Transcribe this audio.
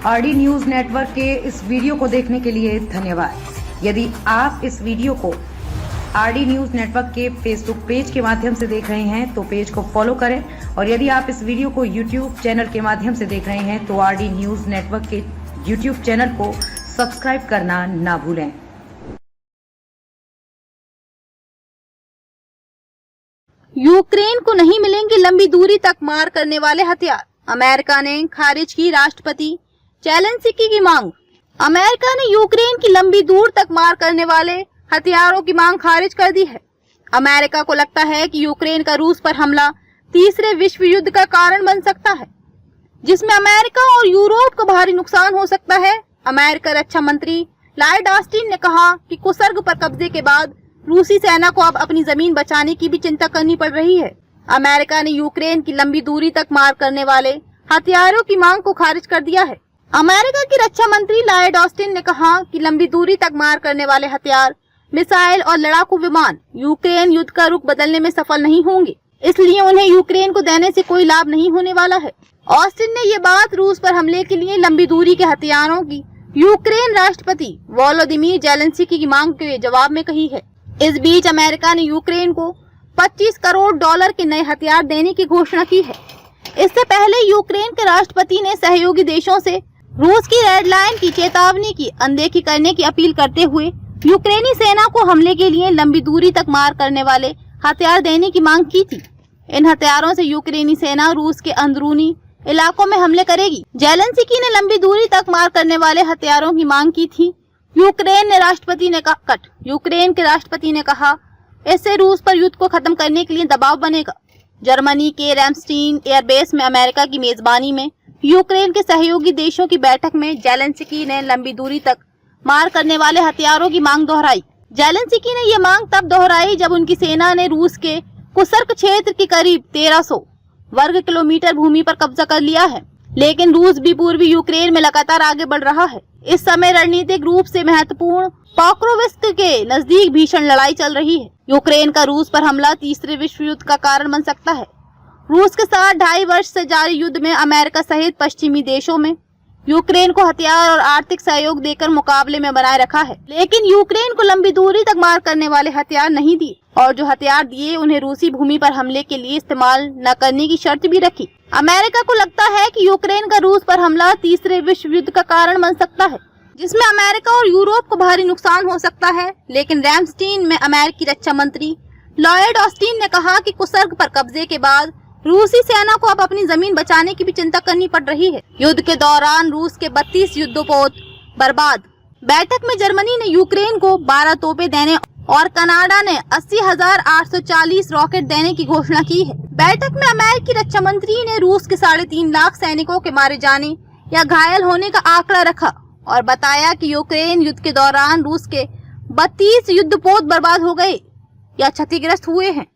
RD news network के इस video को देखने के लिए धन्यवाद। यदि आप इस वीडियो को आरडी न्यूज नेटवर्क के फेसबुक पेज के माध्यम से देख रहे हैं तो पेज को फॉलो करें, और यदि आप इस वीडियो को यूट्यूब चैनल के माध्यम से देख रहे हैं तो आरडी न्यूज नेटवर्क के यूट्यूब चैनल को सब्सक्राइब करना ना भूलें। यूक्रेन को नहीं मिलेंगे लंबी दूरी तक मार करने वाले हथियार, अमेरिका ने खारिज की राष्ट्रपति जेलेंस्की की मांग। अमेरिका ने यूक्रेन की लंबी दूर तक मार करने वाले हथियारों की मांग खारिज कर दी है। अमेरिका को लगता है कि यूक्रेन का रूस पर हमला तीसरे विश्व युद्ध का कारण बन सकता है, जिसमें अमेरिका और यूरोप को भारी नुकसान हो सकता है। अमेरिका रक्षा मंत्री लॉयड ऑस्टिन ने कहा कि कुसर्ग पर कब्जे के बाद रूसी सेना को अब अपनी जमीन बचाने की भी चिंता करनी पड़ रही है। अमेरिका ने यूक्रेन की लंबी दूरी तक मार करने वाले हथियारों की मांग को खारिज कर दिया है। अमेरिका की रक्षा मंत्री लॉयड ऑस्टिन ने कहा कि लंबी दूरी तक मार करने वाले हथियार, मिसाइल और लड़ाकू विमान यूक्रेन युद्ध का रुख बदलने में सफल नहीं होंगे, इसलिए उन्हें यूक्रेन को देने से कोई लाभ नहीं होने वाला है। ऑस्टिन ने ये बात रूस पर हमले के लिए लंबी दूरी के हथियारों की यूक्रेन राष्ट्रपति वोलोदिमीर जेलेंस्की की मांग के जवाब में कही है। इस बीच अमेरिका ने यूक्रेन को 25 करोड़ डॉलर के नए हथियार देने की घोषणा की है। इससे पहले यूक्रेन के राष्ट्रपति ने सहयोगी देशों से रूस की रेड लाइन की चेतावनी की अनदेखी करने की अपील करते हुए यूक्रेनी सेना को हमले के लिए लंबी दूरी तक मार करने वाले हथियार देने की मांग की थी। इन हथियारों से यूक्रेनी सेना रूस के अंदरूनी इलाकों में हमले करेगी। जेलेंस्की ने लंबी दूरी तक मार करने वाले हथियारों की मांग की थी। यूक्रेन के राष्ट्रपति ने कहा, इससे रूस पर युद्ध को खत्म करने के लिए दबाव बनेगा। जर्मनी के रैमस्टीन एयरबेस में अमेरिका की मेजबानी में यूक्रेन के सहयोगी देशों की बैठक में जेलेंस्की ने लंबी दूरी तक मार करने वाले हथियारों की मांग दोहराई। जेलेंस्की ने ये मांग तब दोहराई जब उनकी सेना ने रूस के कुर्स्क क्षेत्र के करीब 1300 वर्ग किलोमीटर भूमि पर कब्जा कर लिया है, लेकिन रूस भी पूर्वी यूक्रेन में लगातार आगे बढ़ रहा है। इस समय रणनीतिक रूप से महत्वपूर्ण पॉक्रोविस्क के नजदीक भीषण लड़ाई चल रही है। यूक्रेन का रूस पर हमला तीसरे विश्व युद्ध का कारण बन सकता है। रूस के साथ 2.5 वर्ष से जारी युद्ध में अमेरिका सहित पश्चिमी देशों में यूक्रेन को हथियार और आर्थिक सहयोग देकर मुकाबले में बनाए रखा है, लेकिन यूक्रेन को लंबी दूरी तक मार करने वाले हथियार नहीं दिए, और जो हथियार दिए उन्हें रूसी भूमि पर हमले के लिए इस्तेमाल न करने की शर्त भी रखी। अमेरिका को लगता है कि यूक्रेन का रूस पर हमला तीसरे विश्व युद्ध का कारण बन सकता है, जिसमें अमेरिका और यूरोप को भारी नुकसान हो सकता है। लेकिन रैमस्टीन में अमेरिकी रक्षा मंत्री लॉयड ऑस्टिन ने कहा कि कुसर्ग पर कब्जे के बाद रूसी सेना को अब अपनी जमीन बचाने की भी चिंता करनी पड़ रही है। युद्ध के दौरान रूस के 32 युद्धपोत बर्बाद। बैठक में जर्मनी ने यूक्रेन को 12 तोपें देने और कनाडा ने 80,840 रॉकेट देने की घोषणा की है। बैठक में अमेरिकी रक्षा मंत्री ने रूस के 3.5 लाख सैनिकों के मारे जाने या घायल होने का आंकड़ा रखा और बताया कि यूक्रेन युद्ध के दौरान रूस के 32 युद्धपोत बर्बाद हो गए या क्षतिग्रस्त हुए हैं।